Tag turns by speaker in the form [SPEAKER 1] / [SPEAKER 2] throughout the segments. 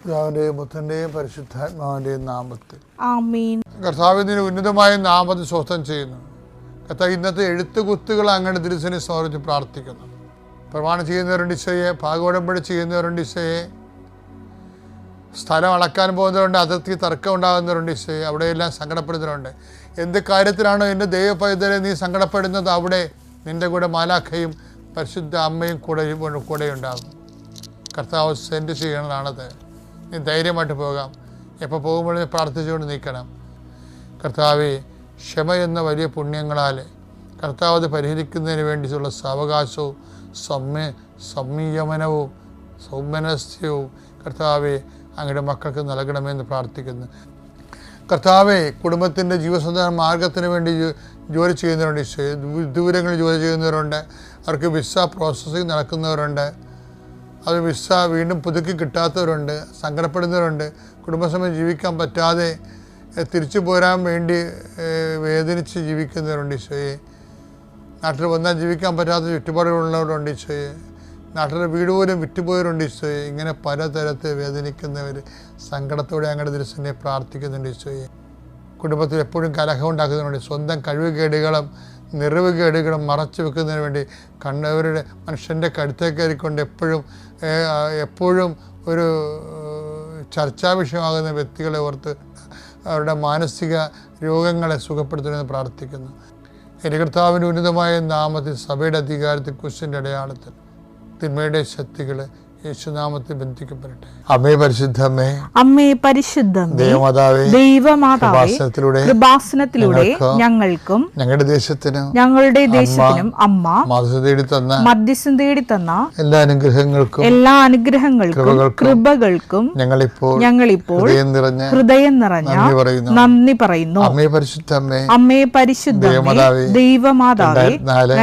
[SPEAKER 1] പിതാവിന്റെയും പുത്രന്റെയും പരിശുദ്ധാത്മാവിന്റെയും നാമത്തിൽ
[SPEAKER 2] ആമേൻ.
[SPEAKER 1] കർത്താവിന്റെ ഉന്നതമായ നാമത്തിൽ സ്വസ്ഥം ചെയ്യുന്നു. കർത്താവ് ഇന്നത്തെ എഴുത്തുകുത്തുകൾ അങ്ങയുടെ തിരുസനെ സ്മരിച്ച് പ്രാർത്ഥിക്കുന്നു. പ്രമാണം ചെയ്യുന്നവരുണ്ട് ഈശോയെ, ഭാഗോടമ്പടി ചെയ്യുന്നവരുണ്ട് ഈശോയെ, സ്ഥലം അളക്കാൻ പോകുന്നവരുണ്ട്, അതിർത്തി തർക്കം ഉണ്ടാകുന്നവരുണ്ട് ഈശോയെ, അവിടെയെല്ലാം സങ്കടപ്പെടുന്നവരുണ്ട്. എന്ത് കാര്യത്തിലാണോ എൻ്റെ ദൈവപൈതലെ നീ സങ്കടപ്പെടുന്നത്, അവിടെ നിൻ്റെ കൂടെ മാലാഖയും പരിശുദ്ധ അമ്മയും കൂടെ ഉണ്ടാകും. കർത്താവ് സെൻഡ് ചെയ്യണതാണത്. നീ ധൈര്യമായിട്ട് പോകാം. എപ്പോൾ പോകുമ്പോഴും നീ പ്രാർത്ഥിച്ചുകൊണ്ട് നിൽക്കണം. കർത്താവെ, ക്ഷമ എന്ന വലിയ പുണ്യങ്ങളാൽ കർത്താവ് അത് പരിഹരിക്കുന്നതിന് വേണ്ടിയിട്ടുള്ള സാവകാശവും സംയമനവും സൗമനസ്യവും കർത്താവെ അങ്ങയുടെ മക്കൾക്ക് നൽകണമെന്ന് പ്രാർത്ഥിക്കുന്നു. കർത്താവെ, കുടുംബത്തിൻ്റെ ജീവസന്ധാന മാർഗത്തിന് വേണ്ടി ജോലി ചെയ്യുന്നവരുണ്ട്, ദൂരങ്ങളിൽ ജോലി ചെയ്യുന്നവരുണ്ട്, അവർക്ക് വിസ പ്രോസസ്സിങ് നടക്കുന്നവരുണ്ട്, അത് വിസ വീണ്ടും പുതുക്കി കിട്ടാത്തവരുണ്ട്, സങ്കടപ്പെടുന്നവരുണ്ട്, കുടുംബസമയം ജീവിക്കാൻ പറ്റാതെ തിരിച്ചു പോരാൻ വേണ്ടി വേദനിച്ച് ജീവിക്കുന്നവരുണ്ട് ഈശോയെ. നാട്ടിൽ വന്നാൽ ജീവിക്കാൻ പറ്റാത്ത ചുറ്റുപാടുകളുള്ളവരുണ്ട് ഈശോയെ. നാട്ടിലെ വീട് പോലും വിറ്റുപോയവരുണ്ട് ഈശോയെ. ഇങ്ങനെ പലതരത്തിൽ വേദനിക്കുന്നവർ സങ്കടത്തോടെ അങ്ങയുടെ തിരുസനെ പ്രാർത്ഥിക്കുന്നുണ്ട് ഈശോയെ. കുടുംബത്തിൽ എപ്പോഴും കലഹം ഉണ്ടാക്കുന്നതിനുവേണ്ടി, സ്വന്തം കഴിവുകേടുകളും നിറവുകേടുകളും മറച്ചു വെക്കുന്നതിന് വേണ്ടി കണ്ടവരുടെ മനുഷ്യൻ്റെ കഴുത്തേക്ക് കയറിക്കൊണ്ട് എപ്പോഴും ഒരു ചർച്ചാ വിഷയമാകുന്ന വ്യക്തികളെ ഓർത്ത് അവരുടെ മാനസിക രോഗങ്ങളെ സുഖപ്പെടുത്തണമെന്ന് പ്രാർത്ഥിക്കുന്നു. എൻ്റെ കർത്താവിൻ്റെ ഉന്നതമായ നാമത്തിൽ സഭയുടെ അധികാരത്തിൽ കുരിശിൻ്റെ അടയാളത്തിൽ തിന്മയുടെ ശക്തികൾ യേശുനാമത്തിൽ ബന്ധിക്കപ്പെടട്ടെ. അമ്മേ പരിശുദ്ധമ്മേ,
[SPEAKER 2] അമ്മേ പരിശുദ്ധമ്മേ, ദൈവമാതാവേ, കൃപാസനത്തിലൂടെ ഞങ്ങൾക്കും ഞങ്ങളുടെ ദേശത്തിനും അമ്മ മധ്യസ്ഥം തേടി തന്ന എല്ലാ അനുഗ്രഹങ്ങൾക്കും കൃപകൾക്കും ഞങ്ങളിപ്പോൾ ഹൃദയം നിറഞ്ഞ നന്ദി പറയുന്നു. അമ്മേ പരിശുദ്ധമ്മേ, ദൈവമാതാവേ,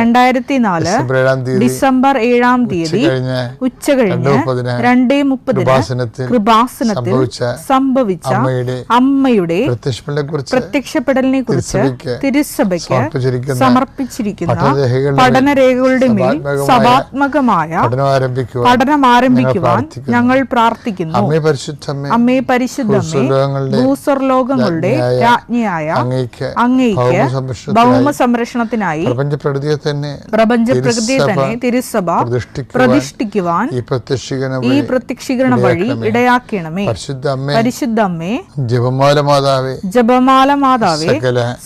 [SPEAKER 2] 2004 ഡിസംബർ 7 തീയതി ഉച്ചകഴിഞ്ഞ് 2:30 കൃപാസനത്തിൽ സംഭവിച്ച അമ്മയുടെ പ്രത്യക്ഷപ്പെടലിനെ കുറിച്ച് തിരുസഭയ്ക്ക് സമർപ്പിച്ചിരിക്കുന്ന പഠനരേഖകളുടെ മേൽ സഭാത്മകമായ പഠനം ആരംഭിക്കുവാൻ ഞങ്ങൾ പ്രാർത്ഥിക്കുന്നു. അമ്മേ പരിശുദ്ധമേ, ഭൂസ്വർലോകങ്ങളുടെ രാജ്ഞിയായ അങ്ങയ്ക്ക് ഭൗമ സംരക്ഷണത്തിനായി പ്രപഞ്ചപ്രകൃതിയെ തന്നെ തിരുസഭ പ്രതിഷ്ഠിക്കുവാൻ ഈ പ്രത്യക്ഷീകരണം വഴി ഇടയാക്കണമേ. പരിശുദ്ധമ്മേ, ജപമാല മാതാവേ,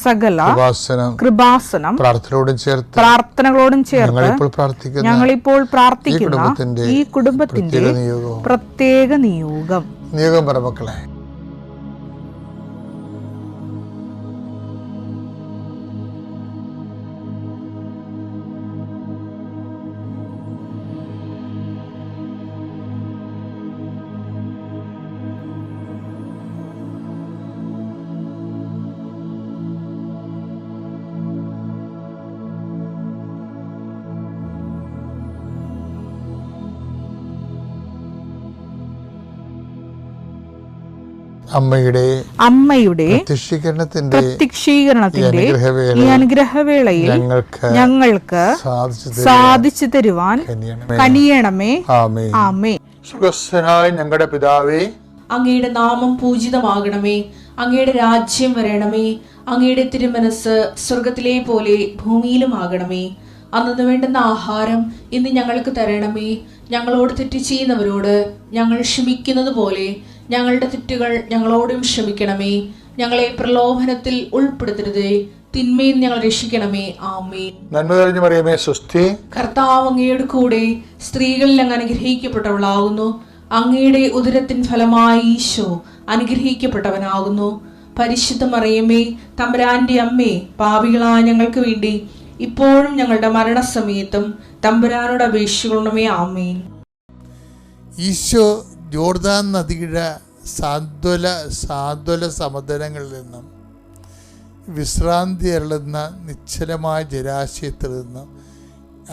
[SPEAKER 2] സകല കൃപാസനം പ്രാർത്ഥനകളോടും ചേർത്ത് ഞങ്ങളിപ്പോൾ പ്രാർത്ഥിക്കുന്ന ഈ കുടുംബത്തിന്റെ പ്രത്യേക നിയോഗം
[SPEAKER 1] പറമക്കളെ.
[SPEAKER 2] അമ്മയുടെ പ്രത്യക്ഷീകരണത്തിന്റെ ഈ അനുഗ്രഹവേളയിൽ ഞങ്ങൾക്ക് സാധിച്ചു തരുവാൻ കനിയണമേ. ആമേൻ.
[SPEAKER 1] സ്വർഗ്ഗസ്ഥനായ ഞങ്ങളുടെ പിതാവേ,
[SPEAKER 3] അങ്ങയുടെ നാമം പൂജിതമാകണമേ. അങ്ങയുടെ രാജ്യം വരണമേ. അങ്ങയുടെ തിരുമനസ് സ്വർഗത്തിലെ പോലെ ഭൂമിയിലും ആകണമേ. അന്നു വേണ്ടുന്ന ആഹാരം ഇന്ന് ഞങ്ങൾക്ക് തരണമേ. ഞങ്ങളോട് തെറ്റ് ചെയ്യുന്നവരോട് ഞങ്ങൾ ക്ഷമിക്കുന്നത് പോലെ ഞങ്ങളുടെ തെറ്റുകൾ ഞങ്ങളോടും ക്ഷമിക്കണമേ. ഞങ്ങളെ പ്രലോഭനത്തിൽ ഉൾപ്പെടുത്തരുതേ, തിന്മയിൽ ഞങ്ങൾ രക്ഷിക്കണമേ. ആമേൻ.
[SPEAKER 1] നന്മ നിറഞ്ഞ മറിയമേ, സ്വസ്തി,
[SPEAKER 3] കർത്താവ് അങ്ങയുടെ കൂടെ സ്ത്രീകളിൽ അങ്ങ് അനുഗ്രഹിക്കപ്പെട്ടവളാകുന്നു. അങ്ങയുടെ ഉദരത്തിൻ ഫലമായി ഈശോ അനുഗ്രഹിക്കപ്പെട്ടവനാകുന്നു. പരിശുദ്ധ മറിയമേ, തമ്പുരാന്റെ അമ്മേ, പാപികളായ ഞങ്ങൾക്ക് വേണ്ടി ഇപ്പോഴും ഞങ്ങളുടെ മരണസമയത്തും തമ്പുരാനോട് അപേക്ഷിക്കണമേ. ആമേൻ.
[SPEAKER 1] ഈശോ ജോർദാൻ നദിയുടെ സാന്ത്വല സമതലങ്ങളിൽ നിന്നും വിശ്രാന്തി അരുളുന്ന നിശ്ചലമായ ജലാശയത്തിൽ നിന്നും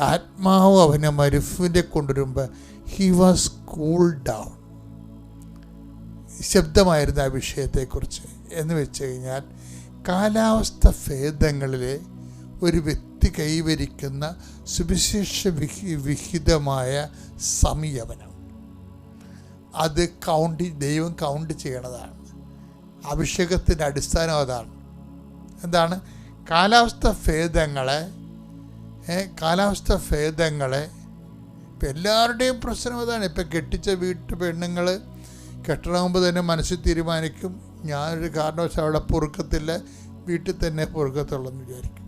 [SPEAKER 1] ആത്മാവ് അവനെ മരുഭൂമിയിൽ കൊണ്ടുവരുമ്പോൾ ഹി വാസ് കൂൾ ഡൗൺ. ശബ്ദമായിരുന്നു ആ വിഷയത്തെക്കുറിച്ച്. എന്ന് വെച്ച് കഴിഞ്ഞാൽ കാലാവസ്ഥ ഭേദങ്ങളിലെ ഒരു വ്യക്തി കൈവരിക്കുന്ന സുവിശേഷ വിഹിതമായ സംയമനം. അത് ദൈവം കൗണ്ട് ചെയ്യണതാണ്. അഭിഷേകത്തിൻ്റെ അടിസ്ഥാനം അതാണ്. എന്താണ്? കാലാവസ്ഥ ഭേദങ്ങളെ ഇപ്പം എല്ലാവരുടെയും പ്രശ്നം അതാണ്. ഇപ്പം കെട്ടിച്ച പെണ്ണുങ്ങൾ കെട്ടണമെങ്കിൽ തന്നെ മനസ്സിൽ തീരുമാനിക്കും, ഞാനൊരു കാരണവശാൽ അവിടെ പൊറുക്കത്തില്ല, വീട്ടിൽ തന്നെ പൊറുക്കത്തുള്ളെന്ന് വിചാരിക്കും.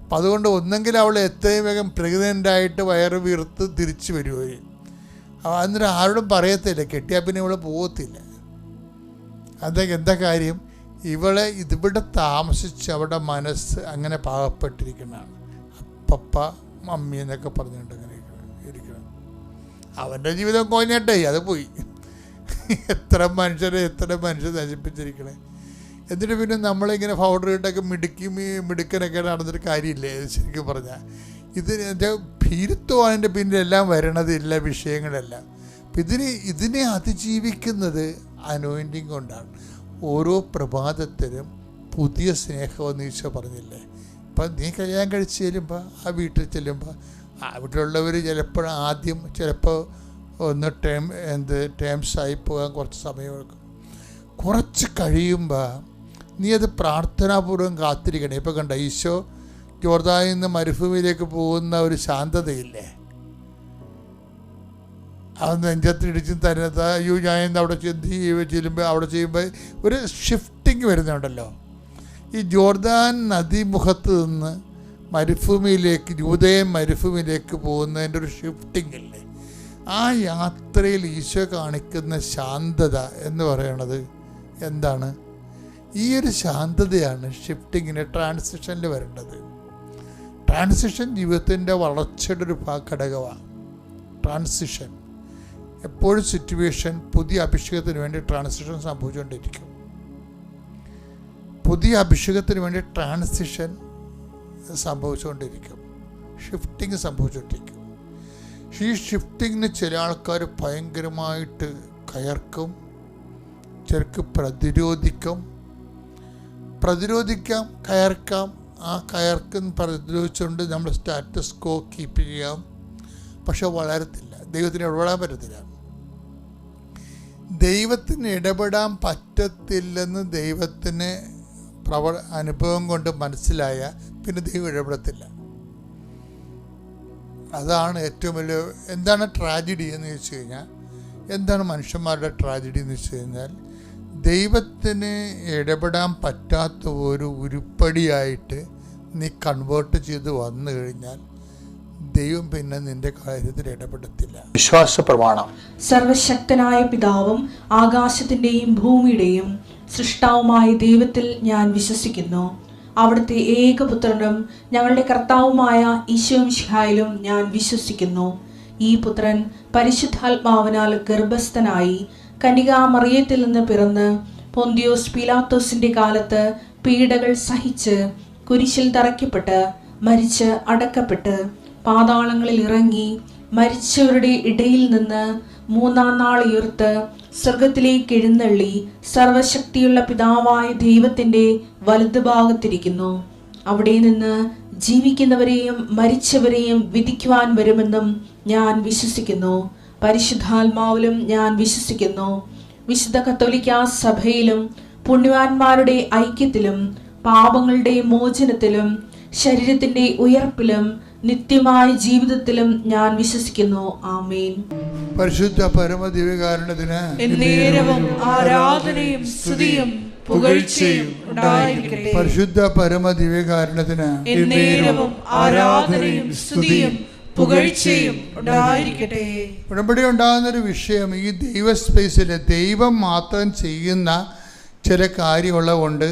[SPEAKER 1] അപ്പം അതുകൊണ്ട് ഒന്നെങ്കിൽ അവൾ എത്രയും വേഗം പ്രഗ്നൻ്റായിട്ട് വയറ് വീർത്ത് തിരിച്ചു വരുമോ. അന്നേരം ആരോടും പറയത്തില്ല, കെട്ടിയാൽ പിന്നെ ഇവള് പോകത്തില്ല. എന്താ കാര്യം? ഇതിവിടെ താമസിച്ച് അവരുടെ മനസ്സ് അങ്ങനെ പാകപ്പെട്ടിരിക്കുന്നതാണ്. പപ്പ മമ്മി എന്നൊക്കെ പറഞ്ഞുകൊണ്ട് അങ്ങനെ ഇരിക്കണം. അവൻ്റെ ജീവിതം കോഞ്ഞട്ടെ, അത് പോയി. എത്ര മനുഷ്യരെ നശിപ്പിച്ചിരിക്കണേ. എന്നിട്ട് പിന്നെ നമ്മളിങ്ങനെ പൗഡർ ഇട്ടൊക്കെ മിടുക്കനൊക്കെ നടന്നിട്ട് കാര്യമില്ലേ ശരിക്കും പറഞ്ഞാൽ. ഇതിൻ്റെ ഭീരുത്വമാണ് എൻ്റെ പിന്നിലെല്ലാം വരണതില്ല വിഷയങ്ങളെല്ലാം. ഇതിനെ അതിജീവിക്കുന്നത് അനോയിൻറ്റിങ് കൊണ്ടാണ്. ഓരോ പ്രഭാതത്തിലും പുതിയ സ്നേഹമെന്ന് ഈശോ പറഞ്ഞില്ലേ. ഇപ്പം നീ കല്യാണം കഴിച്ച് ചെല്ലുമ്പോൾ ആ വീട്ടിൽ ചെല്ലുമ്പോൾ ആ വീട്ടിലുള്ളവർ ചിലപ്പോൾ ഒന്ന് ടേംസായി പോകാൻ കുറച്ച് സമയമെടുക്കും. കുറച്ച് കഴിയുമ്പോൾ നീ അത് പ്രാർത്ഥനാപൂർവ്വം കാത്തിരിക്കണേ. ഇപ്പം കണ്ട ഈശോ ജോർദാനിൽ നിന്ന് മരുഭൂമിയിലേക്ക് പോകുന്ന ഒരു ശാന്തതയില്ലേ, അത് നെഞ്ചത്തിടിച്ചും തരുന്നത്. അയ്യോ ഞാൻ അവിടെ ചെല്ലുമ്പോൾ ഒരു ഷിഫ്റ്റിങ് വരുന്നുണ്ടല്ലോ. ഈ ജോർദാൻ നദീമുഖത്ത് നിന്ന് യൂദയ മരുഭൂമിയിലേക്ക് പോകുന്നതിൻ്റെ ഒരു ഷിഫ്റ്റിംഗ് ഇല്ലേ, ആ യാത്രയിൽ ഈശോ കാണിക്കുന്ന ശാന്തത എന്ന് പറയുന്നത് എന്താണ്? ഈ ഒരു ശാന്തതയാണ് ഷിഫ്റ്റിങ്ങിന് ട്രാൻസിഷനിൽ വരേണ്ടത്. ട്രാൻസിഷൻ ജീവിതത്തിൻ്റെ വളർച്ചയുടെ ഒരു ഘടകമാണ്. ട്രാൻസിഷൻ എപ്പോഴും സിറ്റുവേഷൻ പുതിയ അഭിഷേകത്തിന് വേണ്ടി ട്രാൻസിഷൻ സംഭവിച്ചുകൊണ്ടിരിക്കും. പുതിയ അഭിഷേകത്തിന് വേണ്ടി ട്രാൻസിഷൻ സംഭവിച്ചുകൊണ്ടിരിക്കും, ഷിഫ്റ്റിങ് സംഭവിച്ചുകൊണ്ടിരിക്കും. ഈ ഷിഫ്റ്റിങ്ങിന് ചില ആൾക്കാർ ഭയങ്കരമായിട്ട് കയർക്കും, ചിലർക്ക് പ്രതിരോധിക്കാം, കയർക്കാം. ആ പ്രതിരോധിച്ചുകൊണ്ട് നമ്മൾ സ്റ്റാറ്റസ് കോ കീപ്പ് ചെയ്യാം. പക്ഷെ വളരത്തില്ല, ദൈവത്തിന് ഇടപെടാൻ പറ്റത്തില്ല. ദൈവത്തിന് ഇടപെടാൻ പറ്റത്തില്ലെന്ന് ദൈവത്തിന് അനുഭവം കൊണ്ട് മനസ്സിലായ പിന്നെ ദൈവം ഇടപെടത്തില്ല. അതാണ് ഏറ്റവും വലിയ. എന്താണ് ട്രാജഡി എന്ന് ചോദിച്ചു കഴിഞ്ഞാൽ, എന്താണ് മനുഷ്യന്മാരുടെ ട്രാജഡി എന്ന് വെച്ച് കഴിഞ്ഞാൽ, ദൈവത്തിന് ഇടപെടാൻ പറ്റാത്ത ഒരു ഉരുപ്പടിയായിട്ട് നീ കൺവേർട്ട് ചെയ്ത് വന്നു കഴിഞ്ഞാൽ ദൈവം പിന്നെ നിന്റെ കാര്യത്തിൽ ഇടപെടത്തില്ല. വിശ്വാസ പ്രമാണം.
[SPEAKER 3] സർവശക്തനായ പിതാവും ആകാശത്തിന്റെയും ഭൂമിയുടെയും സൃഷ്ടാവുമായ ദൈവത്തിൽ ഞാൻ വിശ്വസിക്കുന്നു. അവിടുത്തെ ഏകപുത്രനും ഞങ്ങളുടെ കർത്താവുമായ ഈശോമിശിഹായിലും ഞാൻ വിശ്വസിക്കുന്നു. ഈ പുത്രൻ പരിശുദ്ധാത്മാവിനാൽ ഗർഭസ്ഥനായി കന്യകാമറിയത്തിൽ നിന്ന് പിറന്ന് പൊന്തിയോസ് പീലാത്തോസിന്റെ കാലത്ത് പീഡകൾ സഹിച്ച് കുരിശിൽ തറയ്ക്കപ്പെട്ട് മരിച്ച് അടക്കപ്പെട്ട് പാതാളങ്ങളിൽ ഇറങ്ങി മരിച്ചവരുടെ ഇടയിൽ നിന്ന് മൂന്നാം നാൾ ഉയർത്ത് സ്വർഗത്തിലേക്ക് എഴുന്നള്ളി സർവശക്തിയുള്ള പിതാവായ ദൈവത്തിന്റെ വലതുഭാഗത്തിരിക്കുന്നു. അവിടെ നിന്ന് ജീവിക്കുന്നവരെയും മരിച്ചവരെയും വിധിക്കുവാൻ വരുമെന്നും ഞാൻ വിശ്വസിക്കുന്നു. പരിശുദ്ധാത്മാവിലും ഞാൻ വിശ്വസിക്കുന്നു. വിശുദ്ധ കത്തോലിക്കാ സഭയിലും പുണ്യവാന്മാരുടെ ഐക്യത്തിലും പാപങ്ങളുടെ മോചനത്തിലും ശരീരത്തിന്റെ ഉയർപ്പിലും നിത്യമായ ജീവിതത്തിലും ഞാൻ വിശ്വസിക്കുന്നു. ആമേൻ.
[SPEAKER 1] പരിശുദ്ധ പരമദിവ്യകാരുണ്യത്തിന്
[SPEAKER 2] എന്നേരവും ആരാധനയും സ്തുതിയും പുകഴ്ചയും ഉണ്ടായിരിക്കട്ടെ.
[SPEAKER 1] പരിശുദ്ധ പരമദിവ്യകാരുണ്യത്തിന്
[SPEAKER 2] എന്നേരവും ആരാധനയും സ്തുതിയും പുകഴ്ചയും ഉണ്ടായിരിക്കട്ടെ.
[SPEAKER 1] ഉടമ്പടി ഉണ്ടാകുന്നൊരു വിഷയം ഈ ദൈവ സ്പേസിൽ ദൈവം മാത്രം ചെയ്യുന്ന ചില കാര്യമുള്ളത് കൊണ്ട്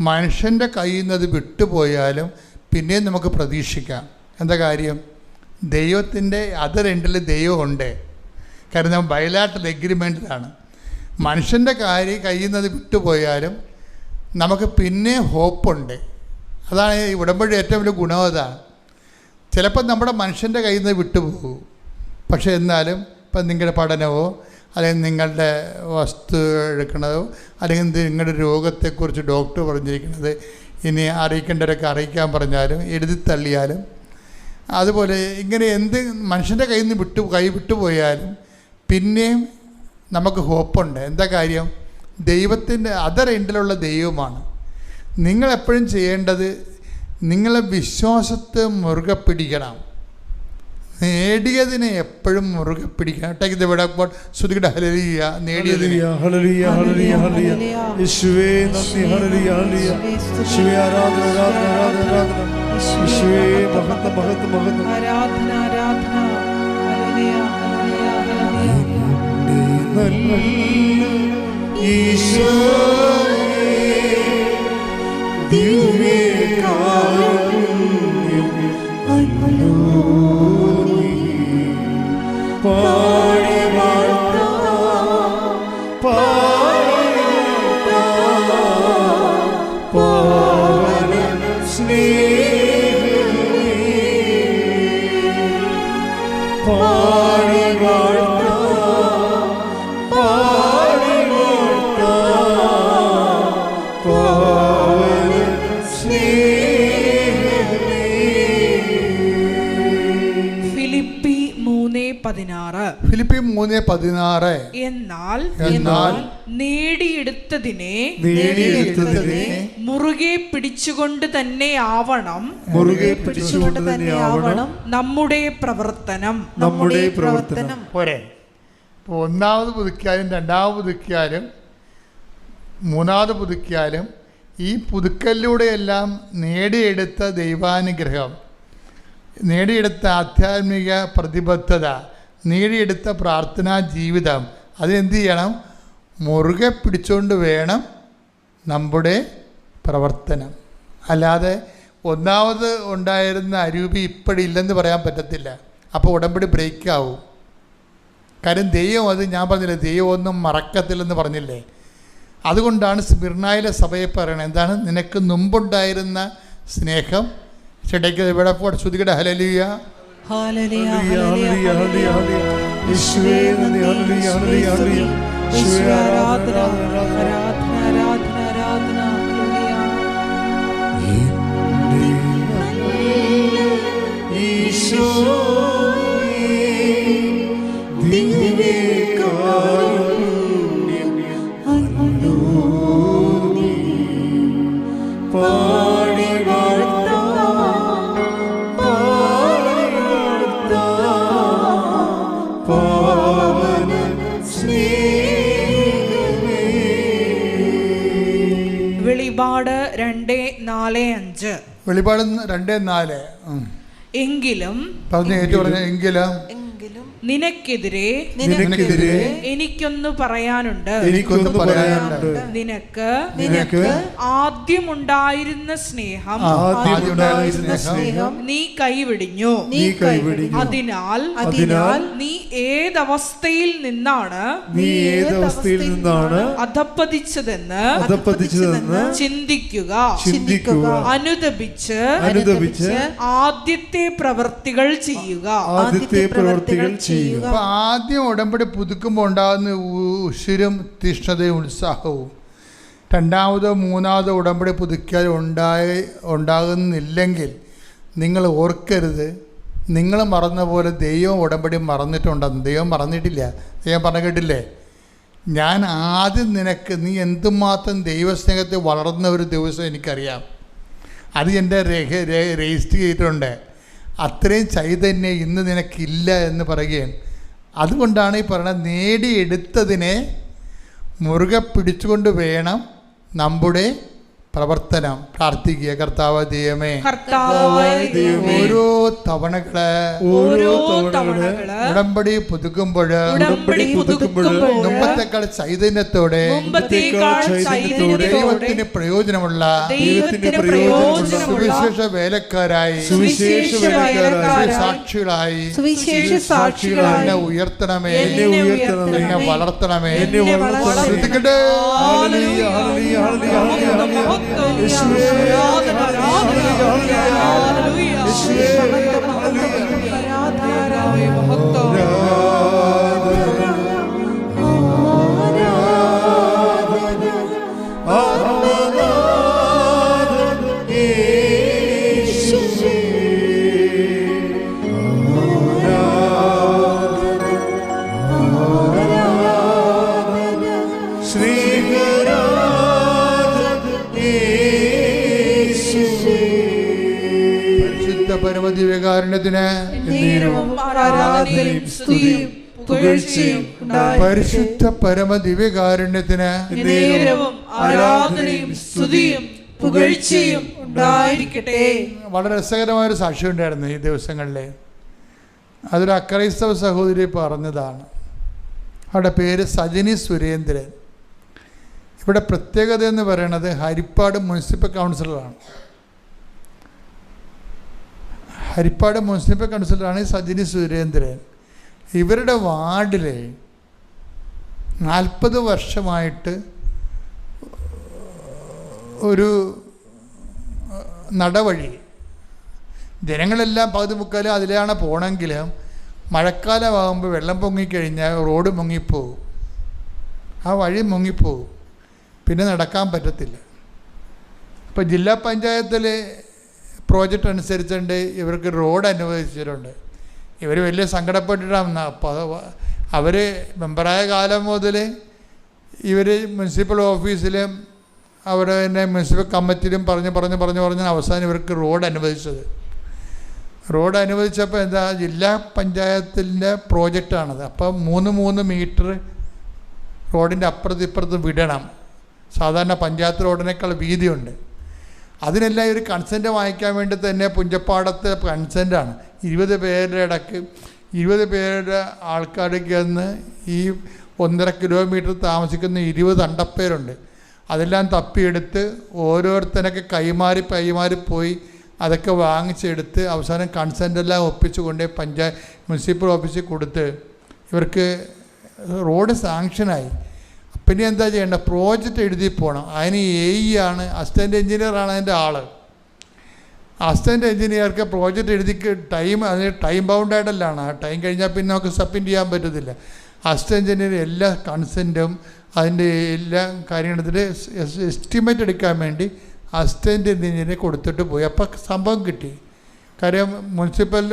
[SPEAKER 1] മനുഷ്യൻ്റെ കയ്യിൽ നിന്ന് അത് വിട്ടുപോയാലും പിന്നെയും നമുക്ക് പ്രതീക്ഷിക്കാം. എന്താ കാര്യം? ദൈവത്തിൻ്റെ അതർ എൻഡിൽ ദൈവമുണ്ട്. കാരണം ബൈലാറ്ററൽ എഗ്രിമെൻറ്റിലാണ്. മനുഷ്യൻ്റെ കയ്യിൽ നിന്ന് അത് വിട്ടുപോയാലും നമുക്ക് പിന്നെ ഹോപ്പുണ്ട്. അതാണ് ഈ ഉടമ്പടി ഏറ്റവും വലിയ ഗുണം. അതാണ്. ചിലപ്പോൾ നമ്മുടെ മനുഷ്യൻ്റെ കയ്യിൽ നിന്ന് വിട്ടുപോകും. പക്ഷേ എന്നാലും ഇപ്പം നിങ്ങളുടെ പഠനമോ അല്ലെങ്കിൽ നിങ്ങളുടെ വസ്തു എടുക്കണതോ അല്ലെങ്കിൽ നിങ്ങളുടെ രോഗത്തെക്കുറിച്ച് ഡോക്ടർ പറഞ്ഞിരിക്കുന്നത് ഇനി അറിയിക്കേണ്ടവരൊക്കെ അറിയിക്കാൻ പറഞ്ഞാലും എഴുതി തള്ളിയാലും അതുപോലെ ഇങ്ങനെ എന്ത് മനുഷ്യൻ്റെ കയ്യിൽ നിന്ന് വിട്ടുപോയാലും പിന്നെയും നമുക്ക് ഹോപ്പുണ്ട്. എന്താ കാര്യം? ദൈവത്തിൻ്റെ അതർ എൻഡിലുള്ള ദൈവമാണ്. നിങ്ങളെപ്പോഴും ചെയ്യേണ്ടത് നിങ്ങളെ വിശ്വാസത്തെ മുറുകെ പിടിക്കണം. നേടിയതിനെ എപ്പോഴും മുറുകെ പിടിക്കണം. Take the word of God. ശ്രുതിയുടെ ഹല്ലേലൂയ. നേടിയതിനെ
[SPEAKER 4] ഹല്ലേലൂയ ഹല്ലേലൂയ ഹല്ലേലൂയ. യേശുവേ നന്ദി. ഹല്ലേലൂയ ഹല്ലേലൂയ. യേശുവേ ആരാധന ആരാധന ആരാധന ആരാധന. യേശുവേ മഹത്വം മഹത്വം മഹത്വം.
[SPEAKER 2] ആരാധന ആരാധന. ഹല്ലേലൂയ ഹല്ലേലൂയ ഹല്ലേലൂയ.
[SPEAKER 4] ഈശോയേ ദിവ്യകാരുണ്യം അരുളി പാടി വാഴ്ത്താം പാടി വാഴ്ത്താം പാവന സ്നേഹമേ പാടി വാഴ്ത്താം പാടി വാഴ്ത്താം പാവന സ്നേഹമേ.
[SPEAKER 2] ഫിലിപ്പി 3:16.
[SPEAKER 1] ഫിലിപ്പി 3:16.
[SPEAKER 2] എന്നാൽ
[SPEAKER 4] നേടിയെടുത്തതിനെ
[SPEAKER 2] മുറുകെ പിടിച്ചുകൊണ്ട് തന്നെ ആവണം നമ്മുടെ പ്രവർത്തനം.
[SPEAKER 1] പോരെ? ഇപ്പോൾ ഒന്നാമത് പുതുക്കിയാലും രണ്ടാമത് പുതുക്കിയാലും മൂന്നാമത് പുതുക്കിയാലും ഈ പുതുക്കലിലൂടെയെല്ലാം നേടിയെടുത്ത ദൈവാനുഗ്രഹം, നേടിയെടുത്ത ആധ്യാത്മിക പ്രതിബദ്ധത, നേടിയെടുത്ത പ്രാർത്ഥനാ ജീവിതം, അതെന്ത് ചെയ്യണം? മുറുകെ പിടിച്ചുകൊണ്ട് വേണം നമ്മുടെ പ്രവർത്തനം. അല്ലാതെ ഒന്നാമത് ഉണ്ടായിരുന്ന അരൂപി ഇപ്പോഴില്ലെന്ന് പറയാൻ പറ്റത്തില്ല. അപ്പോൾ ഉടമ്പടി ബ്രേക്കാവും. കാര്യം ദൈവം, അത് ഞാൻ പറഞ്ഞില്ലേ, ദൈവം ഒന്നും മറക്കത്തില്ലെന്ന് പറഞ്ഞില്ലേ. അതുകൊണ്ടാണ് സ്മിർനായിലെ സഭയെ പറയണത്. എന്താണ്? നിനക്ക് മുമ്പുണ്ടായിരുന്ന സ്നേഹം ഇവിടെ ശ്രുതികട ഹല്ലേലൂയ
[SPEAKER 2] ഹല്ലേലൂയ
[SPEAKER 4] ഹല്ലേലൂയ ഹല്ലേലൂയ. യേശുവേ നന്ദി. ഹല്ലേലൂയ ഹല്ലേലൂയ ഹല്ലേലൂയ. യേശുവേ ആരാധന ആരാധന
[SPEAKER 2] ആരാധന ആരാധന.
[SPEAKER 4] ഈശോയേ ദിവ്യകാരുണ്യം അരുളി പാടി വാഴ്ത്താം പാടി വാഴ്ത്താം പാവന സ്നേഹമേ.
[SPEAKER 2] വെളിപാട് 2:4-5.
[SPEAKER 1] വെളിപാട് 2:4.
[SPEAKER 2] എങ്കിലും
[SPEAKER 1] എങ്കിലും
[SPEAKER 2] നിനക്കെതിരെ എനിക്കൊന്ന് പറയാനുണ്ട്. നിനക്ക് ആദ്യമുണ്ടായിരുന്ന സ്നേഹം നീ കൈവിടിഞ്ഞു. അതിനാൽ നീ ഏതവസ്ഥയിൽ നിന്നാണ് അധപ്പതിച്ചതെന്ന് ചിന്തിക്കുക. അനുദപിച്ച് ആദ്യത്തെ പ്രവൃത്തികൾ ചെയ്യുക.
[SPEAKER 1] അപ്പോൾ ആദ്യം ഉടമ്പടി പുതുക്കുമ്പോൾ ഉണ്ടാകുന്ന ഉശിരും തീഷ്ണതയും ഉത്സാഹവും, രണ്ടാമതോ മൂന്നാമതോ ഉടമ്പടി പുതുക്കിയാൽ ഉണ്ടാകുന്നില്ലെങ്കിൽ നിങ്ങൾ ഓർക്കരുത്, നിങ്ങൾ മറന്ന പോലെ ദൈവം ഉടമ്പടി മറന്നിട്ടുണ്ടെന്ന്. ദൈവം മറന്നിട്ടില്ല. ദൈവം പറഞ്ഞു കേട്ടില്ലേ, ഞാൻ ആദ്യം നിനക്ക്, നീ എന്തുമാത്രം ദൈവസ്നേഹത്തിൽ വളർന്ന ഒരു ദിവസം എനിക്കറിയാം. അത് എൻ്റെ രജിസ്റ്റർ ചെയ്തിട്ടുണ്ട്. അത്രയും ചൈതന്യം ഇന്ന് നിനക്കില്ല എന്ന് പറയുകയാണ്. അതുകൊണ്ടാണ് ഈ പറയുന്നത്, നേടിയെടുത്തതിനെ മുറുകെ പിടിച്ചുകൊണ്ട് വേണം നമ്മുടെ പ്രവർത്തനം. പ്രാർത്ഥിക്കുക. കർത്താവ് ദൈവമേ, ഓരോ തവണകള് ഉടമ്പടി പുതുക്കുമ്പോൾ മുമ്പത്തെക്കാൾ ചൈതന്യത്തോടെ ദൈവത്തിന് പ്രയോജനമുള്ള സുവിശേഷ വേലക്കാരായി സാക്ഷികളായി എന്നെ ഉയർത്തണമേ, എന്നെ വളർത്തണമേ. ശ്രദ്ധിക്കട്ടെ. പരിശുദ്ധ പരമദിവ്യകാരുണ്യത്തിന്
[SPEAKER 2] ആരാധനയും സ്തുതിയും പുകഴ്ചയും
[SPEAKER 1] പരിശുദ്ധ പരമദിവ്യകാരുണ്യത്തിന്
[SPEAKER 2] ആരാധനയും സ്തുതിയും പുകഴ്ചയും ഉണ്ടായിരിക്കട്ടെ.
[SPEAKER 1] വളരെ രസകരമായൊരു സാക്ഷ്യം ഉണ്ടായിരുന്നു ഈ ദിവസങ്ങളിൽ. അതൊരു അക്രൈസ്തവ സഹോദരി പറഞ്ഞതാണ്. അവരുടെ പേര് സജിനി സുരേന്ദ്രൻ. ഇവിടെ പ്രത്യേകത എന്ന് പറയുന്നത് ഹരിപ്പാട് മുനിസിപ്പൽ കൗൺസിലറാണ്. ഹരിപ്പാട് മുനിസിപ്പൽ കൗൺസിലറാണ് സജിനി സുരേന്ദ്രൻ. ഇവരുടെ വാർഡിൽ 40 വർഷമായിട്ട് ഒരു നടവഴി, ജനങ്ങളെല്ലാം പകുതി മുക്കാലും അതിലാണ് പോകണമെങ്കിലും മഴക്കാലമാകുമ്പോൾ വെള്ളം പൊങ്ങിക്കഴിഞ്ഞാൽ റോഡ് മുങ്ങിപ്പോവും, ആ വഴി മുങ്ങിപ്പോവും, പിന്നെ നടക്കാൻ പറ്റത്തില്ല. അപ്പോൾ ജില്ലാ പഞ്ചായത്തിൽ പ്രോജക്റ്റ് അനുസരിച്ചുകൊണ്ട് ഇവർക്ക് റോഡ് അനുവദിച്ചിട്ടുണ്ട്. ഇവർ വലിയ സങ്കടപ്പെട്ടിട്ടാണ്. അപ്പോൾ അവർ മെമ്പറായ കാലം മുതൽ ഇവർ മുനിസിപ്പൽ ഓഫീസിലും അവിടെ തന്നെ മുനിസിപ്പൽ കമ്മിറ്റിയിലും പറഞ്ഞ് അവസാനം ഇവർക്ക് റോഡ് അനുവദിച്ചത്. റോഡ് അനുവദിച്ചപ്പോൾ എന്താ, ജില്ലാ പഞ്ചായത്തിൻ്റെ പ്രോജക്റ്റാണത്. അപ്പം 3 മീറ്റർ റോഡിൻ്റെ അപ്പുറത്ത് വിടണം. സാധാരണ പഞ്ചായത്ത് റോഡിനേക്കാൾ വീതിയുണ്ട്. അതിനെല്ലാം ഒരു കൺസെൻറ്റ് വാങ്ങിക്കാൻ വേണ്ടി തന്നെ പുഞ്ചപ്പാടത്തെ കൺസെൻറ്റാണ്. 20 പേരുടെ ഇടയ്ക്ക് 20 പേരുടെ ആൾക്കാർക്ക് എന്ന് ഈ 1.5 കിലോമീറ്റർ താമസിക്കുന്ന 20 അണ്ടപ്പേരുണ്ട്. അതെല്ലാം തപ്പിയെടുത്ത് ഓരോരുത്തരൊക്കെ കൈമാറി പോയി അതൊക്കെ വാങ്ങിച്ചെടുത്ത് അവസാനം കൺസെൻറ്റെല്ലാം ഒപ്പിച്ച് കൊണ്ട് മുനിസിപ്പൽ ഓഫീസിൽ കൊടുത്ത് ഇവർക്ക് റോഡ് സാങ്ഷനായി. പിന്നെ എന്താ ചെയ്യേണ്ടത്, പ്രോജക്റ്റ് എഴുതി പോകണം. അതിന് AE ആണ്, അസിസ്റ്റൻ്റ് എഞ്ചിനീയറാണ് അതിൻ്റെ ആൾ. അസിസ്റ്റൻ്റ് എഞ്ചിനീയർക്ക് പ്രോജക്റ്റ് എഴുതി ടൈം ബൗണ്ടായിട്ടല്ലാണ്. ആ ടൈം കഴിഞ്ഞാൽ പിന്നെ നമുക്ക് സബ്മിറ്റ് ചെയ്യാൻ പറ്റത്തില്ല. അസിസ്റ്റൻ്റ് എഞ്ചിനീയർ എല്ലാ കൺസെൻറ്റും അതിൻ്റെ എല്ലാ കാര്യങ്ങളെടുത്തിട്ട് എസ്റ്റിമേറ്റ് എടുക്കാൻ വേണ്ടി അസിസ്റ്റൻ്റ് എഞ്ചിനീയറെ കൊടുത്തിട്ട് പോയി. അപ്പോൾ സംഭവം കിട്ടി. കാര്യം മുനിസിപ്പൽ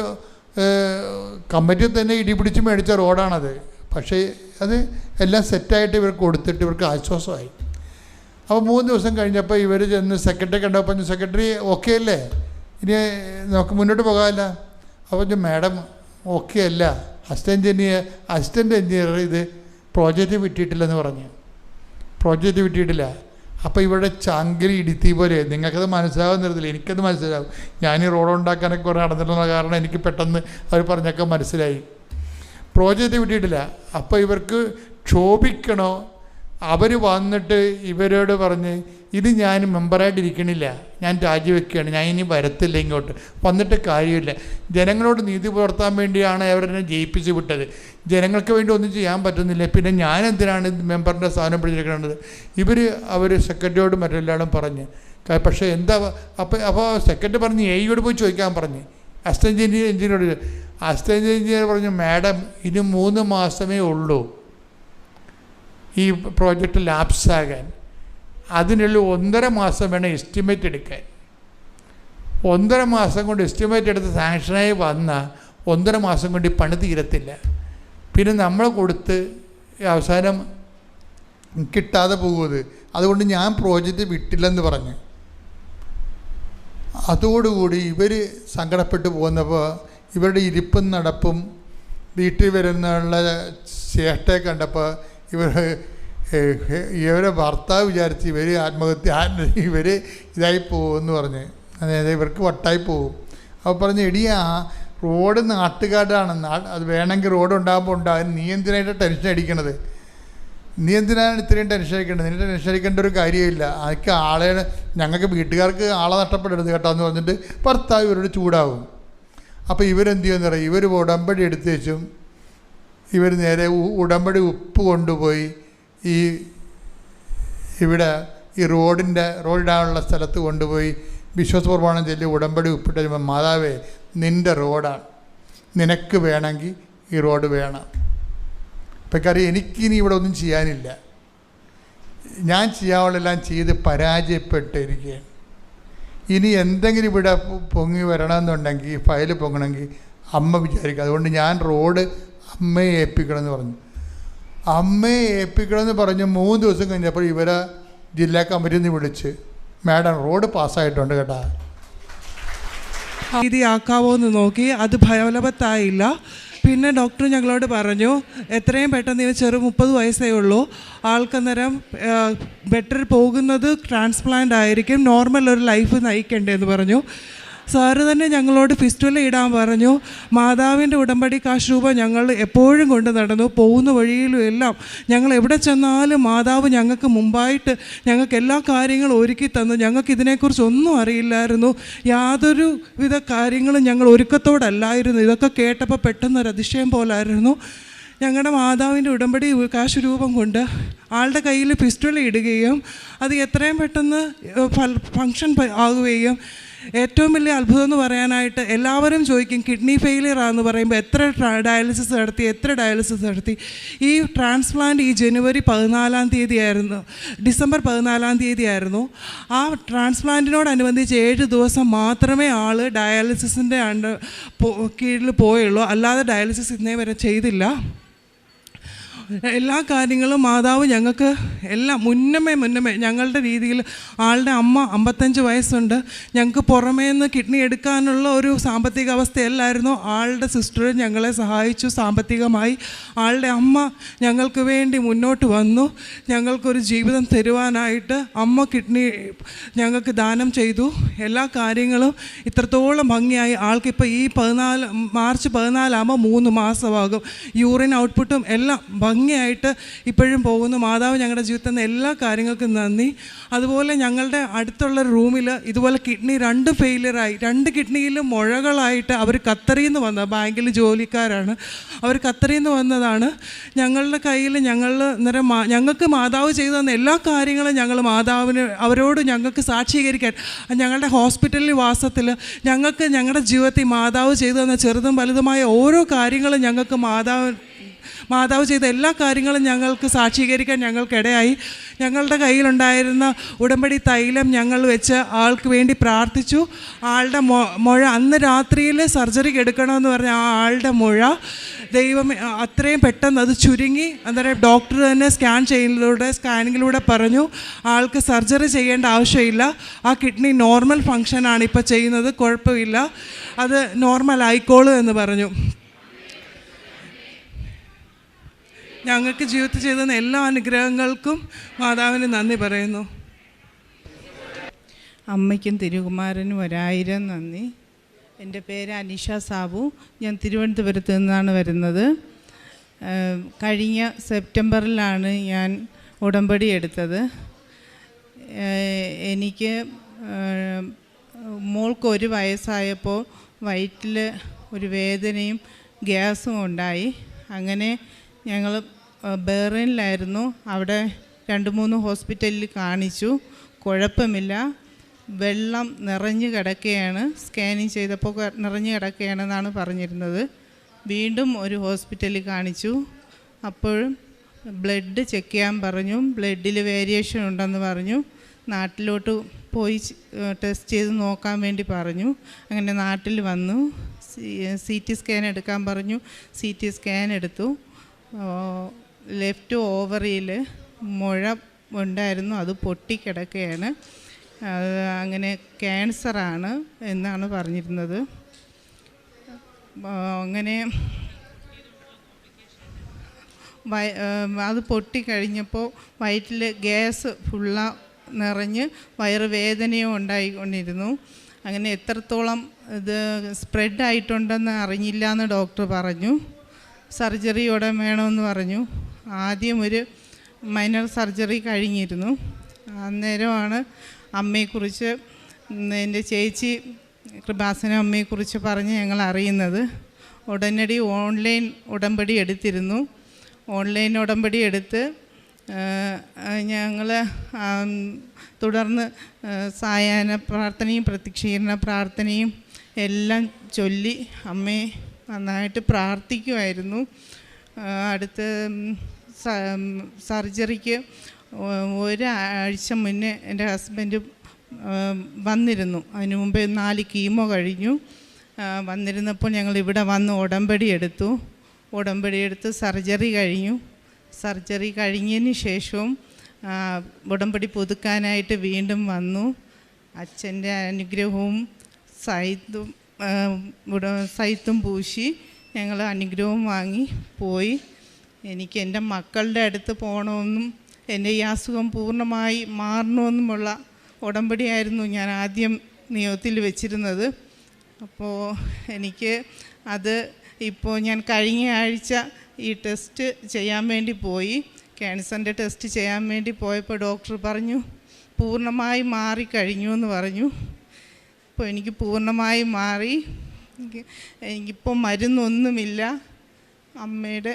[SPEAKER 1] കമ്മിറ്റി തന്നെ ഇടിപിടിച്ച് മേടിച്ച റോഡാണത്. പക്ഷേ അത് എല്ലാം സെറ്റായിട്ട് ഇവർക്ക് കൊടുത്തിട്ട് ഇവർക്ക് ആശ്വാസമായി. അപ്പോൾ 3 ദിവസം കഴിഞ്ഞപ്പോൾ ഇവർ ചെന്ന് സെക്രട്ടറി കണ്ടപ്പോൾ സെക്രട്ടറി ഓക്കെ അല്ലേ, ഇനി നമുക്ക് മുന്നോട്ട് പോകാമല്ല. അപ്പോൾ മാഡം ഓക്കെ അല്ല, അസിസ്റ്റൻ്റ് എഞ്ചിനീയർ ഇത് പ്രോജക്റ്റ് വിട്ടിട്ടില്ലെന്ന് പറഞ്ഞു. പ്രോജക്റ്റ് വിട്ടിട്ടില്ല. അപ്പോൾ ഇവിടെ ചങ്കിരി ഇടുത്തി പോലെ, നിങ്ങൾക്കത് മനസ്സിലാവുന്നില്ല, എനിക്കത് മനസ്സിലാവും. ഞാൻ ഈ റോഡ് ഉണ്ടാക്കാനൊക്കെ കുറേ നടന്നിട്ടുള്ള കാരണം എനിക്ക് പെട്ടെന്ന് അവർ പറഞ്ഞൊക്കെ മനസ്സിലായി. പ്രോജക്റ്റ് വിട്ടിട്ടില്ല. അപ്പോൾ ഇവർക്ക് ക്ഷോഭിക്കണോ, അവർ വന്നിട്ട് ഇവരോട് പറഞ്ഞ് ഇത് ഞാൻ മെമ്പറായിട്ടിരിക്കണില്ല, ഞാൻ രാജിവെക്കുകയാണ്, ഞാൻ ഇനി വരത്തില്ല ഇങ്ങോട്ട്, വന്നിട്ട് കാര്യമില്ല. ജനങ്ങളോട് നീതി പുലർത്താൻ വേണ്ടിയാണ് അവരെന്നെ ജയിപ്പിച്ച് വിട്ടത്. ജനങ്ങൾക്ക് വേണ്ടി ഒന്നും ചെയ്യാൻ പറ്റുന്നില്ല, പിന്നെ ഞാൻ എന്തിനാണ് മെമ്പറിൻ്റെ സ്ഥാനം പിടിച്ചിരിക്കുന്നത്. അവർ സെക്രട്ടറിയോടും മറ്റെല്ലാവരും പറഞ്ഞ്. പക്ഷേ എന്താ അപ്പോൾ സെക്രട്ടറി പറഞ്ഞ് AEയോട് പോയി ചോദിക്കാൻ പറഞ്ഞ്. അസിസ്റ്റൻ്റ് എഞ്ചിനീയറോട് അസിസ്റ്റൻ്റ് എഞ്ചിനീയർ പറഞ്ഞു, മാഡം ഇനി 3 മാസമേ ഉള്ളൂ ഈ പ്രോജക്റ്റ് ലാപ്സാകാൻ. അതിനുള്ള 1.5 മാസം വേണം എസ്റ്റിമേറ്റ് എടുക്കാൻ. 1.5 മാസം കൊണ്ട് എസ്റ്റിമേറ്റ് എടുത്ത് സാങ്ഷനായി വന്നാൽ 1.5 മാസം കൊണ്ട് ഈ പണി തീരത്തില്ല. പിന്നെ നമ്മൾ കൊടുത്ത് അവസാനം കിട്ടാതെ പോകുന്നത്. അതുകൊണ്ട് ഞാൻ പ്രോജക്റ്റ് വിട്ടില്ലെന്ന് പറഞ്ഞു. അതോടുകൂടി ഇവർ സങ്കടപ്പെട്ടു പോകുന്നപ്പോൾ ഇവരുടെ ഇരിപ്പും നടപ്പും വീട്ടിൽ വരുന്നുള്ള ചേട്ടയെ കണ്ടപ്പോൾ ഇവരെ ഭർത്താവ് വിചാരിച്ച് ഇവർ ഇവർ ഇതായി പോകുമെന്ന് പറഞ്ഞ്, അതായത് ഇവർക്ക് വട്ടായി പോകും. അപ്പോൾ പറഞ്ഞ്, എടിയാ റോഡ് നാട്ടുകാരാണ്, അത് വേണമെങ്കിൽ റോഡ് ഉണ്ടാകുമ്പോൾ ഉണ്ടാകും, നീ എന്തിനായിട്ട് ടെൻഷൻ അടിക്കണത്, നീ എന്തിനാണ് ഇത്രയും ടെൻഷൻ അടിക്കേണ്ടത്, നിന്നെ ടെൻഷൻ അടിക്കേണ്ട ഒരു കാര്യമില്ല, അതൊക്കെ ഞങ്ങൾക്ക് വീട്ടുകാർക്ക് ആളെ നഷ്ടപ്പെടരുത് കേട്ടോ എന്ന് പറഞ്ഞിട്ട് ഭർത്താവ് ഇവരോട് ചൂടാവും. അപ്പോൾ ഇവരെന്ത് ചെയ്യുമെന്ന് പറയും, ഇവർ ഉടമ്പടി എടുത്ത് വെച്ചും ഇവർ നേരെ ഉടമ്പടി ഉപ്പ് കൊണ്ടുപോയി ഇവിടെ ഈ റോഡിടാനുള്ള സ്ഥലത്ത് കൊണ്ടുപോയി വിശ്വാസ പ്രമാണം ചൊല്ലി ഉടമ്പടി ഉപ്പിട്ട് വരുമ്പോൾ, മാതാവേ നിൻ്റെ റോഡാണ്, നിനക്ക് വേണമെങ്കിൽ ഈ റോഡ് വേണം. ഇപ്പം കാര്യം എനിക്കിനി ഇവിടെ ഒന്നും ചെയ്യാനില്ല, ഞാൻ ചെയ്യാവുള്ളതെല്ലാം ചെയ്ത് പരാജയപ്പെട്ടിരിക്കുകയാണ്. ഇനി എന്തെങ്കിലും ഇവിടെ പൊങ്ങി വരണമെന്നുണ്ടെങ്കിൽ, ഫയൽ പൊങ്ങണമെങ്കിൽ അമ്മ വിചാരിക്കുക, അതുകൊണ്ട് ഞാൻ റോഡ് അമ്മയെ ഏൽപ്പിക്കണമെന്ന് പറഞ്ഞു. അമ്മയെ ഏൽപ്പിക്കണമെന്ന് പറഞ്ഞ് 3 ദിവസം കഴിഞ്ഞപ്പോൾ ഇവരെ ജില്ലാ കമ്മിറ്റിയിൽ നിന്ന് വിളിച്ച്, മാഡം റോഡ് പാസ്സായിട്ടുണ്ട് കേട്ടോ.
[SPEAKER 5] രീതിയാക്കാവോ എന്ന് നോക്കി, അത് ഫലവത്തായില്ല. പിന്നെ ഡോക്ടർ ഞങ്ങളോട് പറഞ്ഞു എത്രയും പെട്ടെന്ന് ഇവ 30 വയസ്സേ ഉള്ളൂ, ആൾക്കന്നേരം ബെറ്റർ പോകുന്നത് ട്രാൻസ്പ്ലാന്റ് ആയിരിക്കും, നോർമൽ ഒരു ലൈഫ് നയിക്കണ്ടേന്ന് പറഞ്ഞു. സാറ് തന്നെ ഞങ്ങളോട് ഫിസ്റ്റുല ഇടാൻ പറഞ്ഞു. മാതാവിൻ്റെ ഉടമ്പടി കാശ് രൂപ ഞങ്ങൾ എപ്പോഴും കൊണ്ട് നടന്നു. പോകുന്ന വഴിയിലും എല്ലാം ഞങ്ങൾ എവിടെ ചെന്നാലും മാതാവ് ഞങ്ങൾക്ക് മുമ്പായിട്ട് ഞങ്ങൾക്ക് എല്ലാ കാര്യങ്ങളും ഒരുക്കി തന്നു. ഞങ്ങൾക്ക് ഇതിനെക്കുറിച്ചൊന്നും അറിയില്ലായിരുന്നു, യാതൊരു വിധ കാര്യങ്ങളും ഞങ്ങൾ ഒരുക്കത്തോടല്ലായിരുന്നു. ഇതൊക്കെ കേട്ടപ്പോൾ പെട്ടെന്നൊരു അതിശയം പോലായിരുന്നു. ഞങ്ങളുടെ മാതാവിൻ്റെ ഉടമ്പടി കാശ് രൂപം കൊണ്ട് ആളുടെ കയ്യിൽ പിസ്റ്റൾ ഇടുകയും അത് എത്രയും പെട്ടെന്ന് ഫങ്ഷൻ ആകുകയും, ഏറ്റവും വലിയ അത്ഭുതം എന്ന് പറയാനായിട്ട് എല്ലാവരും ചോദിക്കും കിഡ്നി ഫെയിലിയർ ആണെന്ന് പറയുമ്പോൾ എത്ര ഡയാലിസിസ് നടത്തി. ഈ ട്രാൻസ്പ്ലാന്റ് ഈ ജനുവരി 14-ാം തീയതി ആയിരുന്നു, ഡിസംബർ 14-ാം തീയതി ആയിരുന്നു. ആ ട്രാൻസ്പ്ലാന്റിനോടനുബന്ധിച്ച് 7 ദിവസം മാത്രമേ ആൾ ഡയാലിസിസിൻ്റെ കീഴിൽ പോയുള്ളൂ, അല്ലാതെ ഡയാലിസിസ് ഇന്നേ വരെ ചെയ്തില്ല. എല്ലാ കാര്യങ്ങളും മാതാവ് ഞങ്ങൾക്ക് എല്ലാം മുന്നമേ ഞങ്ങളുടെ രീതിയിൽ. ആളുടെ അമ്മ 55 വയസ്സുണ്ട്. ഞങ്ങൾക്ക് പുറമേ നിന്ന് കിഡ്നി എടുക്കാനുള്ള ഒരു സാമ്പത്തിക അവസ്ഥയല്ലായിരുന്നു. ആളുടെ സിസ്റ്റർ ഞങ്ങളെ സഹായിച്ചു സാമ്പത്തികമായി. ആളുടെ അമ്മ ഞങ്ങൾക്ക് വേണ്ടി മുന്നോട്ട് വന്നു. ഞങ്ങൾക്കൊരു ജീവിതം തരുവാനായിട്ട് അമ്മ കിഡ്നി ഞങ്ങൾക്ക് ദാനം ചെയ്തു. എല്ലാ കാര്യങ്ങളും ഇത്രത്തോളം ഭംഗിയായി. ആൾക്കിപ്പോൾ ഈ മാർച്ച് 14 ആകുമ്പോൾ 3 മാസമാകും. യൂറിൻ ഔട്ട്പുട്ടും എല്ലാം ഭംഗിയായിട്ട് ഇപ്പോഴും പോകുന്നു. മാതാവ് ഞങ്ങളുടെ ജീവിതത്തിൽ നിന്ന് എല്ലാ കാര്യങ്ങൾക്കും നന്ദി. അതുപോലെ ഞങ്ങളുടെ അടുത്തുള്ള റൂമിൽ ഇതുപോലെ കിഡ്നി 2 ഫെയിലിയറായി. 2 കിഡ്നിയിലും മുഴകളായിട്ട് അവർ ഖത്തറിൽ നിന്ന് വന്ന ബാങ്കിൽ ജോലിക്കാരാണ്. അവർ ഖത്തറിൽ നിന്ന് വന്നതാണ്. ഞങ്ങളുടെ കയ്യിൽ ഞങ്ങൾക്ക് മാതാവ് ചെയ്തു തന്ന എല്ലാ കാര്യങ്ങളും ഞങ്ങൾ മാതാവിന് അവരോട് ഞങ്ങൾക്ക് സാക്ഷീകരിക്കാൻ, ഞങ്ങളുടെ ഹോസ്പിറ്റലിൽ വാസത്തിൽ ഞങ്ങൾക്ക് ഞങ്ങളുടെ ജീവിതത്തിൽ മാതാവ് ചെയ്തു തന്ന ചെറുതും വലുതുമായ ഓരോ കാര്യങ്ങളും ഞങ്ങൾക്ക് മാതാവ് ചെയ്ത എല്ലാ കാര്യങ്ങളും ഞങ്ങൾക്ക് സാക്ഷീകരിക്കാൻ ഞങ്ങൾക്കിടയായി. ഞങ്ങളുടെ കയ്യിലുണ്ടായിരുന്ന ഉടമ്പടി തൈലം ഞങ്ങൾ വെച്ച് ആൾക്ക് വേണ്ടി പ്രാർത്ഥിച്ചു. ആളുടെ മുഴ അന്ന് രാത്രിയിൽ സർജറിക്ക് എടുക്കണമെന്ന് പറഞ്ഞ ആ ആളുടെ മുഴ ദൈവം അത്രയും പെട്ടെന്ന് അത് ചുരുങ്ങി. അന്നേരം ഡോക്ടർ തന്നെ സ്കാനിങ്ങിലൂടെ പറഞ്ഞു ആൾക്ക് സർജറി ചെയ്യേണ്ട ആവശ്യമില്ല, ആ കിഡ്നി നോർമൽ ഫങ്ഷനാണ് ഇപ്പോൾ ചെയ്യുന്നത്, കുഴപ്പമില്ല, അത് നോർമൽ ആയിക്കോളൂ എന്ന് പറഞ്ഞു. ഞങ്ങൾക്ക് ജീവിതത്തിൽ ചെയ്ത എല്ലാ അനുഗ്രഹങ്ങൾക്കും മാതാവിന് നന്ദി പറയുന്നു.
[SPEAKER 6] അമ്മയ്ക്കും തിരുകുമാരനും 1000 നന്ദി. എൻ്റെ പേര് അനിഷ സാബു. ഞാൻ തിരുവനന്തപുരത്ത് നിന്നാണ് വരുന്നത്. കഴിഞ്ഞ സെപ്റ്റംബറിലാണ് ഞാൻ ഉടമ്പടി എടുത്തത്. എനിക്ക് മോൾക്ക് 1 വയസ്സായപ്പോൾ വയറ്റിൽ ഒരു വേദനയും ഗ്യാസും ഉണ്ടായി. അങ്ങനെ ഞങ്ങൾ ബഹ്റൈനിലായിരുന്നു. അവിടെ 2-3 ഹോസ്പിറ്റലിൽ കാണിച്ചു, കുഴപ്പമില്ല, വെള്ളം നിറഞ്ഞു കിടക്കുകയാണ്, സ്കാനിങ് ചെയ്തപ്പോൾ നിറഞ്ഞു കിടക്കുകയാണെന്നാണ് പറഞ്ഞിരുന്നത്. വീണ്ടും ഒരു ഹോസ്പിറ്റലിൽ കാണിച്ചു, അപ്പോഴും ബ്ലഡ് ചെക്ക് ചെയ്യാൻ പറഞ്ഞു, ബ്ലഡിൽ വേരിയേഷൻ ഉണ്ടെന്ന് പറഞ്ഞു. നാട്ടിലോട്ട് പോയി ടെസ്റ്റ് ചെയ്ത് നോക്കാൻ വേണ്ടി പറഞ്ഞു. അങ്ങനെ നാട്ടിൽ വന്നു, CT സ്കാൻ എടുക്കാൻ പറഞ്ഞു. CT സ്കാൻ എടുത്തു. ലെഫ്റ്റ് ഓവറിയിൽ മുഴ ഉണ്ടായിരുന്നു, അത് പൊട്ടിക്കിടക്കുകയാണ്. അങ്ങനെ ക്യാൻസറാണ് എന്നാണ് പറഞ്ഞിരുന്നത്. അങ്ങനെ അത് പൊട്ടിക്കഴിഞ്ഞപ്പോൾ വയറ്റിൽ ഗ്യാസ് നിറഞ്ഞ് വയറുവേദനയും ഉണ്ടായിക്കൊണ്ടിരുന്നു. അങ്ങനെ എത്രത്തോളം ഇത് സ്പ്രെഡായിട്ടുണ്ടെന്ന് അറിഞ്ഞില്ല എന്ന് ഡോക്ടർ പറഞ്ഞു. സർജറി ഉടൻ വേണമെന്ന് പറഞ്ഞു. ആദ്യം ഒരു മൈനർ സർജറി കഴിഞ്ഞിരുന്നു. അന്നേരമാണ് അമ്മയെക്കുറിച്ച് എൻ്റെ ചേച്ചി കൃപാസന അമ്മയെക്കുറിച്ച് പറഞ്ഞ് ഞങ്ങൾ അറിയുന്നത്. ഉടനടി ഓൺലൈൻ ഉടമ്പടി എടുത്തിരുന്നു. ഓൺലൈൻ ഉടമ്പടി എടുത്ത് ഞങ്ങൾ തുടർന്ന് സായാഹ്ന പ്രാർത്ഥനയും പ്രത്യക്ഷീകരണ പ്രാർത്ഥനയും എല്ലാം ചൊല്ലി അമ്മയെ നന്നായിട്ട് പ്രാർത്ഥിക്കുമായിരുന്നു. അടുത്ത സർജറിക്ക് 1 ആഴ്ച മുന്നേ എൻ്റെ ഹസ്ബൻഡ് വന്നിരുന്നു. അതിനു മുമ്പേ 4 കീമോ കഴിഞ്ഞു. വന്നിരുന്നപ്പോൾ ഞങ്ങൾ ഇവിടെ വന്ന് ഉടമ്പടി എടുത്തു സർജറി കഴിഞ്ഞു. സർജറി കഴിഞ്ഞതിന് ശേഷവും ഉടമ്പടി പുതുക്കാനായിട്ട് വീണ്ടും വന്നു. അച്ഛൻ്റെ അനുഗ്രഹവും സൈത്തും പൂശി ഞങ്ങൾ അനുഗ്രഹവും വാങ്ങി പോയി. എനിക്ക് എൻ്റെ മക്കളുടെ അടുത്ത് പോകണമെന്നും എൻ്റെ ഈ അസുഖം പൂർണ്ണമായി മാറണമെന്നുമുള്ള ഉടമ്പടിയായിരുന്നു ഞാൻ ആദ്യം നിയോഗത്തിൽ വെച്ചിരുന്നത്. അപ്പോൾ എനിക്ക് അത് ഇപ്പോൾ ഞാൻ കഴിഞ്ഞ ആഴ്ച ഈ ടെസ്റ്റ് ചെയ്യാൻ വേണ്ടി പോയി. ക്യാൻസറിൻ്റെ ടെസ്റ്റ് ചെയ്യാൻ വേണ്ടി പോയപ്പോൾ ഡോക്ടർ പറഞ്ഞു പൂർണ്ണമായി മാറിക്കഴിഞ്ഞു എന്ന് പറഞ്ഞു. അപ്പോൾ എനിക്ക് പൂർണ്ണമായി മാറി. എനിക്കിപ്പോൾ മരുന്നൊന്നുമില്ല. അമ്മയുടെ